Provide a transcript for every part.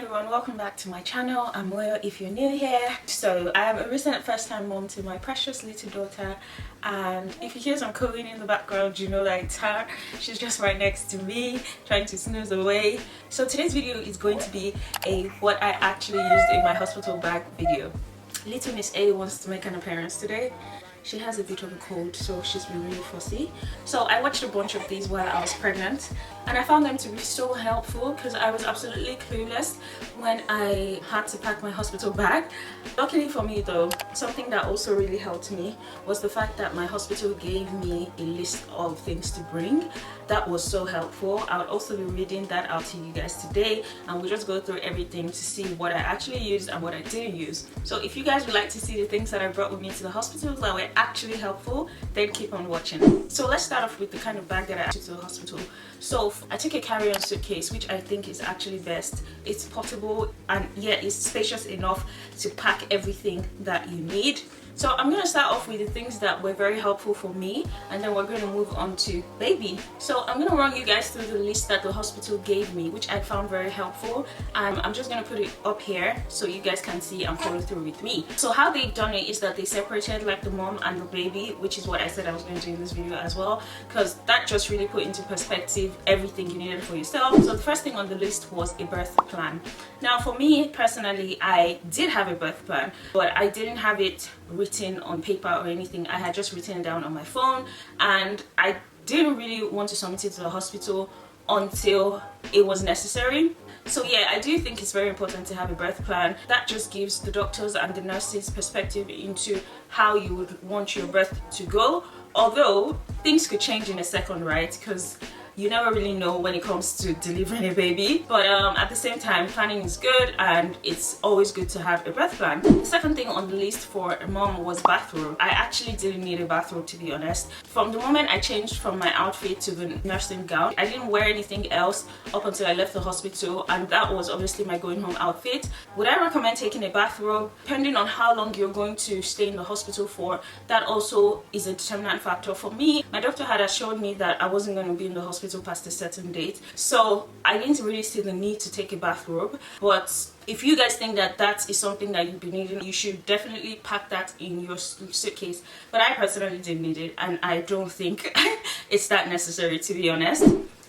everyone, welcome back to my channel. I'm Moyo if you're new here. So I am a recent first-time mom to my precious little daughter, and if you hear some cooing in the background, you know that it's her. She's just right next to me trying to snooze away. So today's video is going to be a what I actually used in my hospital bag video. Little Miss A wants to make an appearance today. She has a bit of a cold, so she's been really fussy. So I watched a bunch of these while I was pregnant, and I found them to be so helpful because I was absolutely clueless when I had to pack my hospital bag. Luckily for me though, something that also really helped me was the fact that my hospital gave me a list of things to bring. That was so helpful. I'll also be reading that out to you guys today, and we'll just go through everything to see what I actually used and what I didn't use. So if you guys would like to see the things that I brought with me to the hospital that were actually helpful, then keep on watching. So let's start off with the kind of bag that I took to the hospital. So I took a carry-on suitcase, which I think is actually best. It's portable and yeah, it's spacious enough to pack everything that you need. So I'm going to start off with the things that were very helpful for me, and then we're going to move on to baby. So I'm going to run you guys through the list that the hospital gave me, which I found very helpful. I'm just going to put it up here so you guys can see and follow through with me. So how they've done it is that they separated like the mom and the baby, which is what I said I was going to do in this video as well, because that just really put into perspective everything you needed for yourself. So the first thing on the list was a birth plan. Now for me personally, I did have a birth plan, but I didn't have it written on paper or anything. I had just written it down on my phone, and I didn't really want to submit it to the hospital until it was necessary. So yeah, I do think it's very important to have a birth plan. That just gives the doctors and the nurses perspective into how you would want your birth to go, although things could change in a second, right? Because you never really know when it comes to delivering a baby, but at the same time, planning is good, and it's always good to have a birth plan. The second thing on the list for a mom was bathrobe. I actually didn't need a bathrobe, to be honest. From the moment I changed from my outfit to the nursing gown, I didn't wear anything else up until I left the hospital, and that was obviously my going home outfit. Would I recommend taking a bathrobe? Depending on how long you're going to stay in the hospital for, that also is a determinant factor. For me, my doctor had assured me that I wasn't going to be in the hospital past a certain date, so I didn't really see the need to take a bathrobe. But if you guys think that that is something that you'll be needing, you should definitely pack that in your suitcase. But I personally didn't need it, and I don't think it's that necessary, to be honest.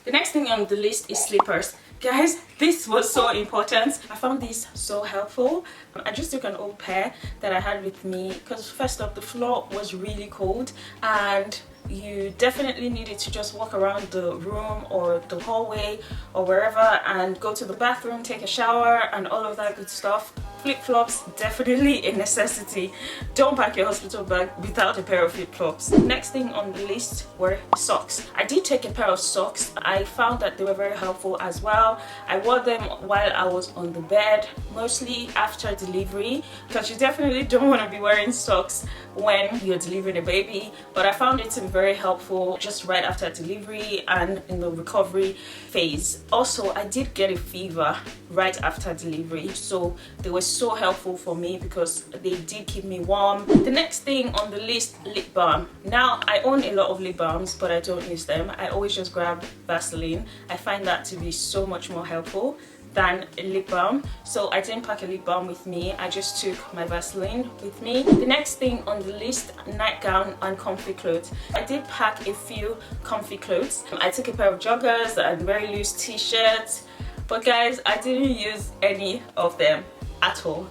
The next thing on the list is slippers. Guys, this was so important. I found these so helpful. I just took an old pair that I had with me because first off, the floor was really cold, and you definitely needed to just walk around the room or the hallway or wherever and go to the bathroom, take a shower and all of that good stuff. Flip-flops, definitely a necessity. Don't pack your hospital bag without a pair of flip-flops. Next thing on the list were socks. I did take a pair of socks. I found that they were very helpful as well. I wore them while I was on the bed, mostly after delivery, because you definitely don't want to be wearing socks when you're delivering a baby. But I found it to be very helpful just right after delivery and in the recovery phase. Also, I did get a fever right after delivery, so they were so helpful for me because they did keep me warm. The next thing on the list, lip balm. Now I own a lot of lip balms, but I don't use them. I always just grab Vaseline. I find that to be so much more helpful than a lip balm, so I didn't pack a lip balm with me. I just took my Vaseline with me. The next thing on the list, nightgown and comfy clothes. I did pack a few comfy clothes. I took a pair of joggers and very loose t-shirts, but guys, I didn't use any of them at all.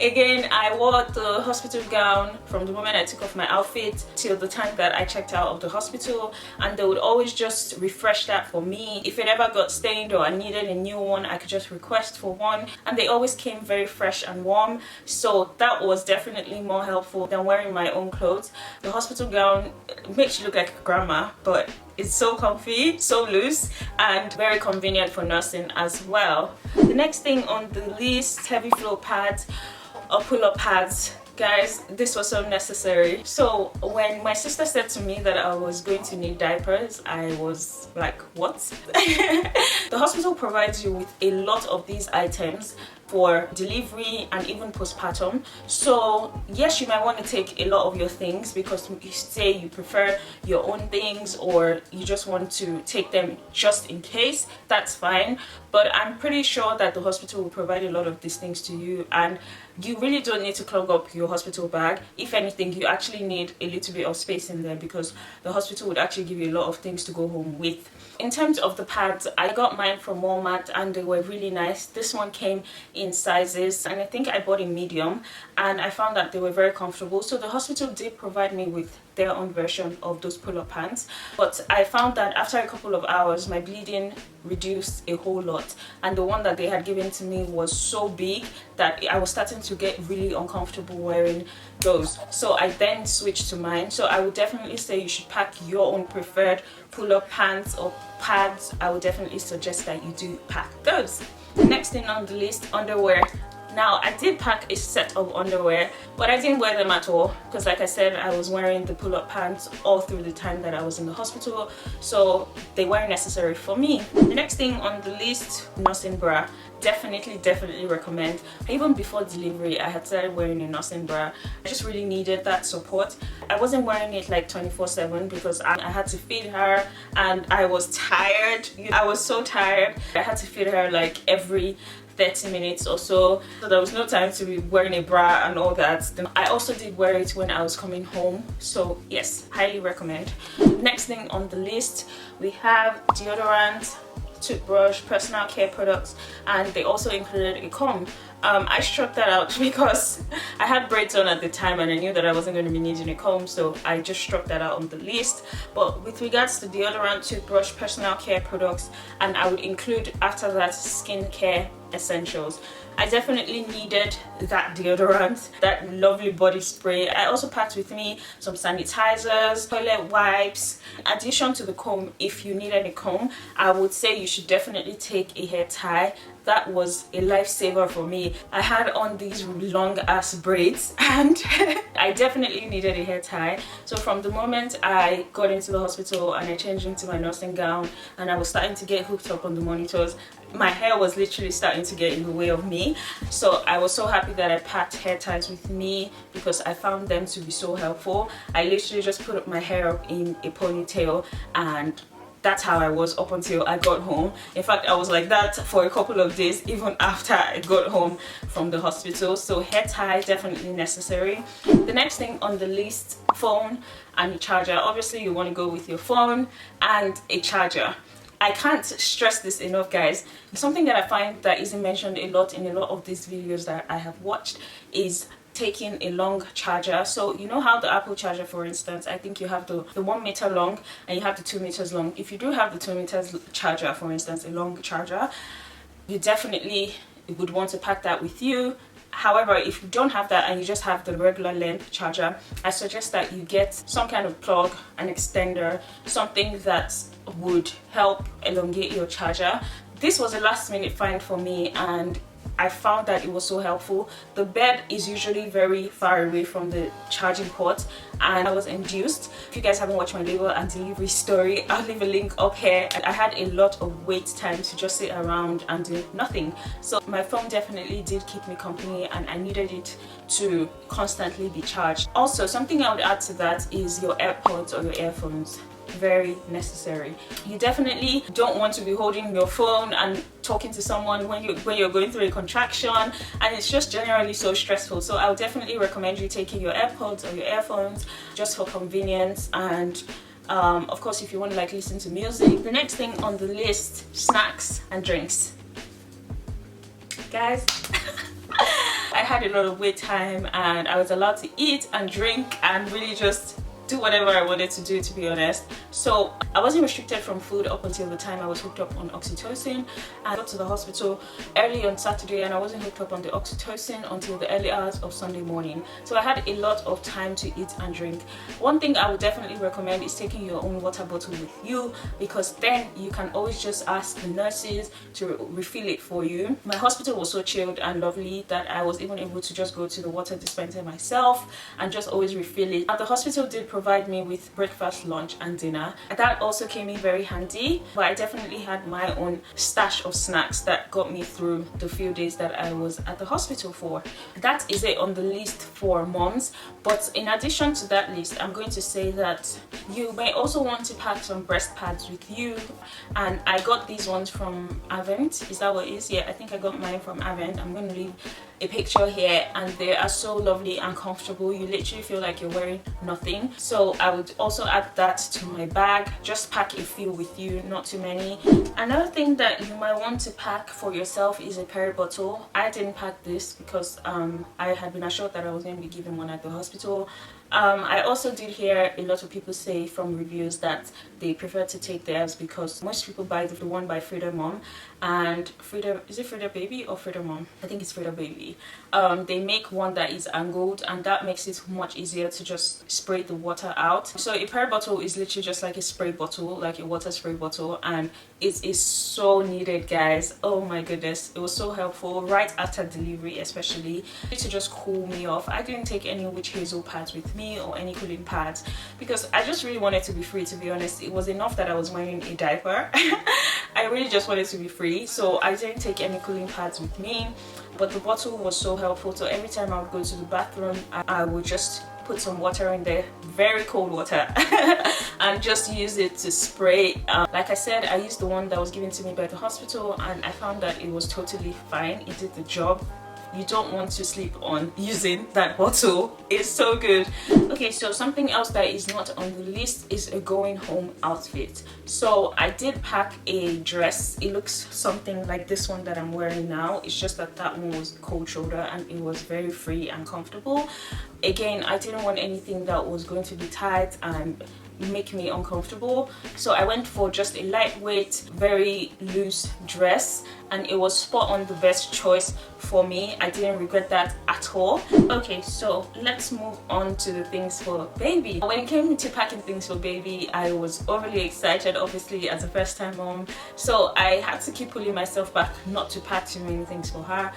Again, I wore the hospital gown from the moment I took off my outfit till the time that I checked out of the hospital, and they would always just refresh that for me. If it ever got stained or I needed a new one, I could just request for one, and they always came very fresh and warm, so that was definitely more helpful than wearing my own clothes. The hospital gown makes you look like a grandma, but it's so comfy, so loose, and very convenient for nursing as well. The next thing on the list, heavy flow pads or pull-up pads. Guys, this was so necessary. So when my sister said to me that I was going to need diapers, I was like, what? The hospital provides you with a lot of these items for delivery and even postpartum. So yes, you might want to take a lot of your things because you say you prefer your own things or you just want to take them just in case. That's fine, but I'm pretty sure that the hospital will provide a lot of these things to you, and you really don't need to clog up your hospital bag. If anything, you actually need a little bit of space in there because the hospital would actually give you a lot of things to go home with. In terms of the pads, I got mine from Walmart and they were really nice. This one came in sizes and I think I bought a medium, and I found that they were very comfortable. So the hospital did provide me with their own version of those pull-up pants, but I found that after a couple of hours my bleeding reduced a whole lot, and the one that they had given to me was so big that I was starting to get really uncomfortable wearing those. So I then switched to mine. So I would definitely say you should pack your own preferred pull-up pants or pads. I would definitely suggest that you do pack those. The next thing on the list, underwear. Now, I did pack a set of underwear, but I didn't wear them at all because, like I said, I was wearing the pull-up pants all through the time that I was in the hospital, so they weren't necessary for me. The next thing on the list, nursing bra. Definitely recommend. Even before delivery, I had started wearing a nursing bra. I just really needed that support. I wasn't wearing it like 24/7 because I had to feed her and I was tired. I was so tired. I had to feed her like every 30 minutes or so there was no time to be wearing a bra and all that. I also did wear it when I was coming home, so yes, highly recommend. Next thing on the list, we have deodorant, toothbrush, personal care products, and they also included a comb. I struck that out because I had braids on at the time and I knew that I wasn't going to be needing a comb, so I just struck that out on the list. But with regards to deodorant, toothbrush, personal care products, and I would include after that skincare essentials. I definitely needed that deodorant, that lovely body spray. I also packed with me some sanitizers, toilet wipes. In addition to the comb, if you needed a comb, I would say you should definitely take a hair tie. That was a lifesaver for me. I had on these long ass braids and I definitely needed a hair tie. So from the moment I got into the hospital and I changed into my nursing gown and I was starting to get hooked up on the monitors, my hair was literally starting to get in the way of me. So I was so happy that I packed hair ties with me because I found them to be so helpful. I literally just put my hair up in a ponytail and that's how I was up until I got home. In fact, I was like that for a couple of days even after I got home from the hospital. So hair tie, definitely necessary. The next thing on the list, phone and a charger. Obviously you want to go with your phone and a charger. I can't stress this enough, guys. Something that I find that isn't mentioned a lot in a lot of these videos that I have watched is taking a long charger. So you know how the Apple charger, for instance, I think you have the 1 meter long and you have the 2 meters long. If you do have the 2 meters charger, for instance, a long charger, you definitely would want to pack that with you. However, if you don't have that and you just have the regular length charger, I suggest that you get some kind of plug, an extender, something that would help elongate your charger. This was a last minute find for me and I found that it was so helpful. The bed is usually very far away from the charging port and I was induced. If you guys haven't watched my labor and delivery story, I'll leave a link up here. I had a lot of wait time to just sit around and do nothing. So my phone definitely did keep me company and I needed it to constantly be charged. Also, something I would add to that is your AirPods or your earphones. Very necessary. You definitely don't want to be holding your phone and talking to someone when you're going through a contraction, and it's just generally so stressful. So I would definitely recommend you taking your AirPods or your earphones just for convenience, and of course if you want to like listen to music. The next thing on the list, snacks and drinks. Guys, I had a lot of wait time and I was allowed to eat and drink and really just do whatever I wanted to do, to be honest. So I wasn't restricted from food up until the time I was hooked up on oxytocin. I got to the hospital early on Saturday and I wasn't hooked up on the oxytocin until the early hours of Sunday morning. So I had a lot of time to eat and drink. One thing I would definitely recommend is taking your own water bottle with you, because then you can always just ask the nurses to refill it for you. My hospital was so chilled and lovely that I was even able to just go to the water dispenser myself and just always refill it. And the hospital did provide me with breakfast, lunch and dinner. dinner. That also came in very handy, but I definitely had my own stash of snacks that got me through the few days that I was at the hospital for. That is it on the list for moms, but in addition to that list, I'm going to say that you may also want to pack some breast pads with you, and I got these ones from Avent. Is that what it is? Yeah, I think I got mine from Avent. I'm going to leave a picture here, and they are so lovely and comfortable. You literally feel like you're wearing nothing. So I would also add that to my bag. Just pack a few with you, not too many. Another thing that you might want to pack for yourself is a peri bottle. I didn't pack this because I had been assured that I was going to be given one at the hospital. I also did hear a lot of people say from reviews that they prefer to take theirs because most people buy the one by Frida Mom, and Frida, is it Frida Baby or Frida Mom? I think it's Frida Baby. They make one that is angled, and that makes it much easier to just spray the water out. So a peri bottle is literally just like a spray bottle, like a water spray bottle, and it is so needed, guys. Oh my goodness, it was so helpful right after delivery, especially to just cool me off. I didn't take any witch hazel pads with me or any cooling pads because I just really wanted to be free, to be honest. It was enough that I was wearing a diaper. I really just wanted to be free, so I didn't take any cooling pads with me, but the bottle was so helpful. So every time I would go to the bathroom, I would just put some water in there, very cold water, and just use it to spray. Like I said, I used the one that was given to me by the hospital, and I found that it was totally fine. It did the job. You don't want to sleep on using that bottle. It's so good. Okay, so something else that is not on the list is a going home outfit. So I did pack a dress. It looks something like this one that I'm wearing now. It's just that that one was cold shoulder and it was very free and comfortable. Again, I didn't want anything that was going to be tight and make me uncomfortable, so I went for just a lightweight, very loose dress, and it was spot on the best choice for me. I didn't regret that at all. Okay, so let's move on to the things for baby. When it came to packing things for baby, I was overly excited, obviously, as a first-time mom, so I had to keep pulling myself back not to pack too many things for her.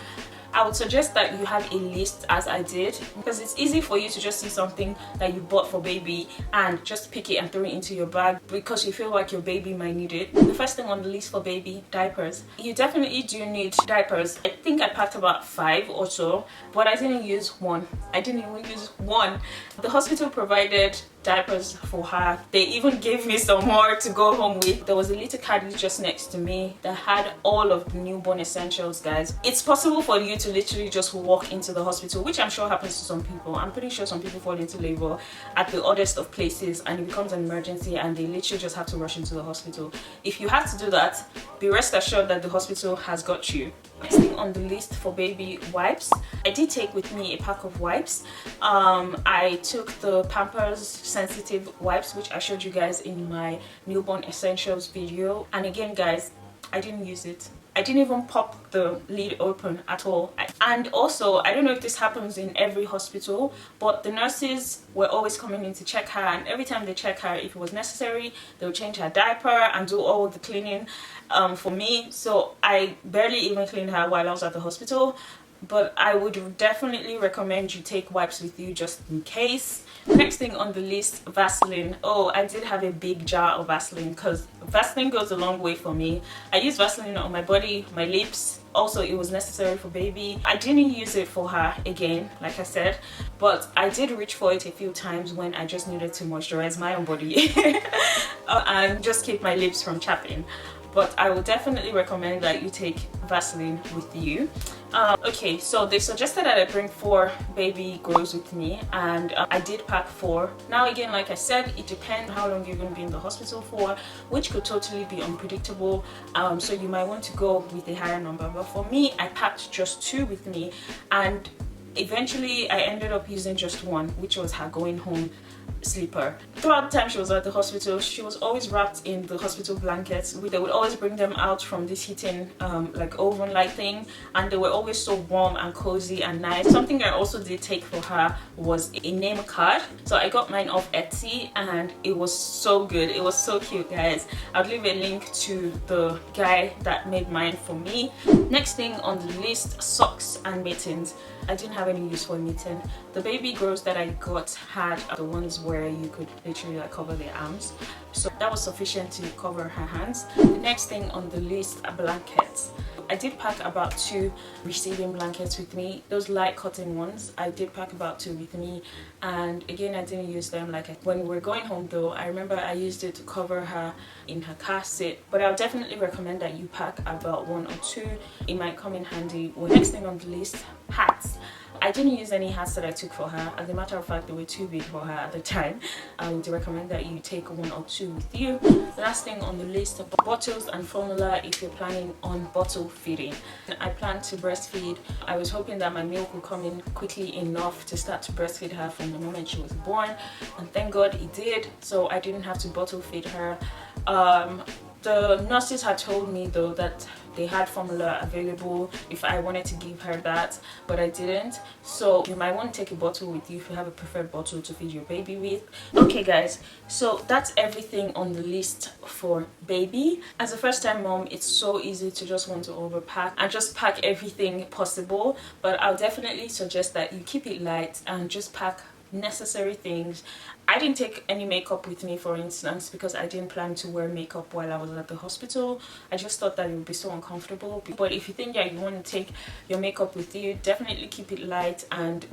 I would suggest that you have a list, as I did, because it's easy for you to just see something that you bought for baby and just pick it and throw it into your bag because you feel like your baby might need it. The first thing on the list for baby, diapers. You definitely do need diapers. I think I packed about 5 or so, but I didn't use one. I didn't even use one. The hospital provided diapers for her. They even gave me some more to go home with. There was a little caddy just next to me that had all of the newborn essentials, guys. It's possible for you to literally just walk into the hospital, which I'm sure happens to some people. I'm pretty sure some people fall into labor at the oddest of places and it becomes an emergency and they literally just have to rush into the hospital. If you have to do that, be rest assured that the hospital has got you. Next thing on the list for baby, wipes. I did take with me a pack of wipes. I took the Pampers sensitive wipes, which I showed you guys in my newborn essentials video, and again, guys, I didn't use it. I didn't even pop the lid open at all. And also, I don't know if this happens in every hospital, but the nurses were always coming in to check her, and every time they check her, if it was necessary, they would change her diaper and do all the cleaning for me. So I barely even cleaned her while I was at the hospital, but I would definitely recommend you take wipes with you just in case. Next thing on the list, Vaseline. Oh, I did have a big jar of Vaseline because Vaseline goes a long way for me. I use Vaseline on my body, my lips. Also, it was necessary for baby. I didn't use it for her, again, like I said, but I did reach for it a few times when I just needed to moisturize my own body and just keep my lips from chapping. But I would definitely recommend that you take Vaseline with you. Okay, so they suggested that I bring 4 baby grows with me, and I did pack 4. Now again, like I said, it depends how long you're going to be in the hospital for, which could totally be unpredictable, so you might want to go with a higher number. But for me, I packed just 2 with me, and eventually I ended up using just 1, which was her going home sleeper. Throughout the time she was at the hospital, she was always wrapped in the hospital blankets. They would always bring them out from this heating like oven like thing, and they were always so warm and cozy and nice. Something I also did take for her was a name card. So I got mine off Etsy and it was so good. It was so cute, guys. I'll leave a link to the guy that made mine for me. Next thing on the list, socks and mittens. I didn't have have any use for knitting. The baby grows that I got had the ones where you could literally like cover their arms, so that was sufficient to cover her hands. The next thing on the list are blankets. I did pack about 2 receiving blankets with me, those light cotton ones. I did pack about 2 with me, and again I didn't use them like when we were going home though. I remember I used it to cover her in her car seat, but I'll definitely recommend that you pack about 1 or 2. It might come in handy. Next thing on the list, hats. I didn't use any hats that I took for her. As a matter of fact, they were too big for her at the time. I would recommend that you take 1 or 2 with you. Last thing on the list, bottles and formula if you're planning on bottle feeding. I plan to breastfeed. I was hoping that my milk would come in quickly enough to start to breastfeed her from the moment she was born, and thank God it did, so I didn't have to bottle feed her. The nurses had told me though that they had formula available if I wanted to give her that, but I didn't. So you might want to take a bottle with you if you have a preferred bottle to feed your baby with. Okay guys, so that's everything on the list for baby. As a first-time mom, it's so easy to just want to overpack and just pack everything possible, but I'll definitely suggest that you keep it light and just pack necessary things. I didn't take any makeup with me, for instance, because I didn't plan to wear makeup while I was at the hospital. I just thought that it would be so uncomfortable. But if you think that you want to take your makeup with you, definitely keep it light. And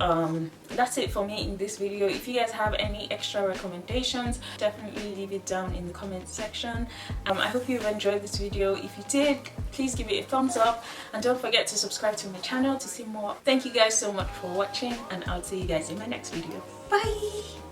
that's it for me in this video. If you guys have any extra recommendations, definitely leave it down in the comment section. I hope you've enjoyed this video. If you did, please give it a thumbs up and don't forget to subscribe to my channel to see more. Thank you guys so much for watching, and I'll see you guys in my next video. Bye.